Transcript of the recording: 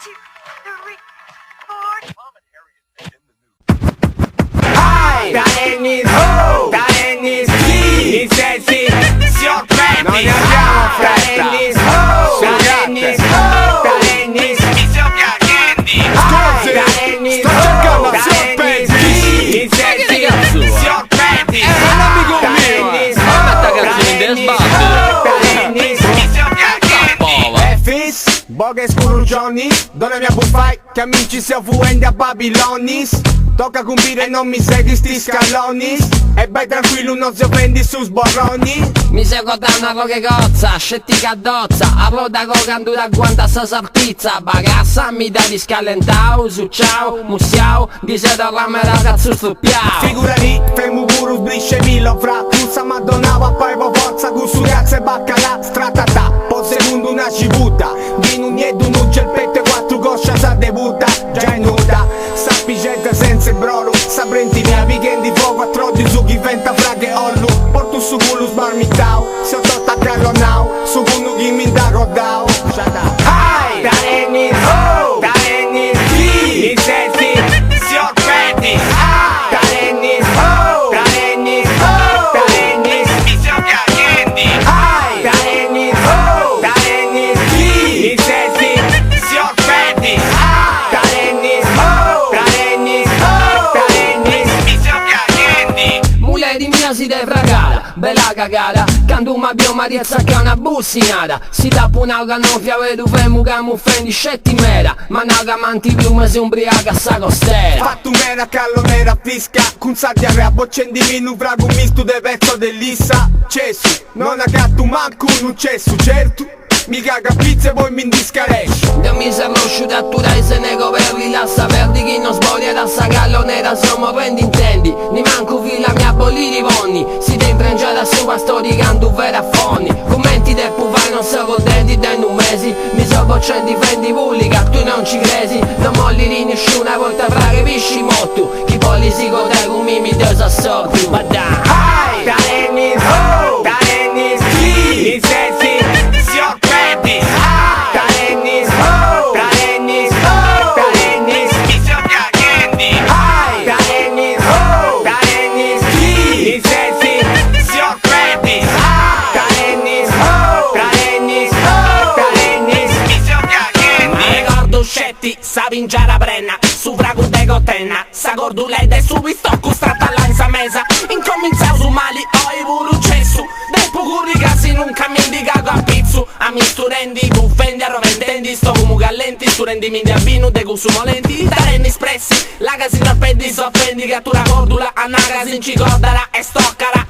2, 3, 4. Hai, da Ennis, da Ennis, in sensi, si occupi. Non ne abbiamo fretta. Da Ennis, da Ennis, da Ennis, si occupi. Scusi, da Ennis, sto cercando da Ennis, in sensi, si occupi. È un amico mio. Ma sta canzone in desbattere. Da Ennis, si occupi. È fiss, boga scuro Johnny, dona mia buffai, che amici si avvuendi a Babilonis. Tocca cumpire, non mi segui sti scalonis. E vai tranquillo, non si offendi su sborroni. Mi sei contando che cozza, scettica dozza. Apro da cocando da guanta sa salpizza. Bagassa mi dà di scalentau, su ciao, musiau. Di se da camera cazzo stuppiao. Figura lì, fermo pure sbrisce milo fra. Tu sa madonnava, poi forza con su cazzo e baccalà. Stratata, po' secondo una civuta. Di un niente, un ugel petto e quattro coscia sa debutta. Già è nuda, sappi gente senza brolo. Saprenti mia weekend di fuoco a trodi su chi venta fraghe ollu. Porto su culo smarmitau, se ho tolto a carro now. Su culo chi mi indago dao. Hai, da Ennis, da Ennis, in sensi, si occupi. Da Ennis, da Ennis, da Ennis, si occupi. Hai, da Ennis, da Ennis, in sensi, si occupi. Da Ennis, da Ennis, da Ennis, si occupi. Mule di mia si deve fragare, bella cagata. Quando mi abbiamo mariezza che è una bussinata. Si tappa un'alga non fiave tu fai che mi offendi scetti mera. Ma un'alga manti più ma si ubriaca sta costera. Fatto mera callo nera fisca. Con sagliare a boccendi minu frago un misto de pezzo dell'issa. Cesu, non accatto manco un cesso certo. Mi caga pizza e poi mi indiscaresci. Io mi sono conosciuto a tu dai se nego per rilassa. Perdi chi non sboglia da sta callo nera. Sommo prendi intendi. Ni manco fila mia bolli di vonni. Si te intrangiata su pastori canto vera fonni. Commenti del pufai non so contenti da in un mesi. Mi so boccenti fendi pubblica tu non ci cresi. Non molli di nessuna volta fra che pisci molto. Chi polli si gode con mi deus assorti. Ma dai. Hai, da Ennis, da Ennis, in sensi, si occupi. Da Ennis, da Ennis, da Ennis, si occupi. Hai, da Ennis, da Ennis, in sensi, si occupi. Da Ennis, da Ennis, da Ennis, si occupi. Ma ricordo scetti, sa vinciare a brenna. Su frago de cotenna, sa gorduleda e su pistocco stratta l'anza mesa. Incominciao su mali, oi pure cesso. Del puguri casi non cammin di cago a pizzu. A mi sturendi, buffendi, a roventendi. Sto come callenti, sturendi mi vino de consumo lenti. Tarenni espressi, la casi torpendi, soffendi. Cattura cordula, a una casi in cicordara e stoccara.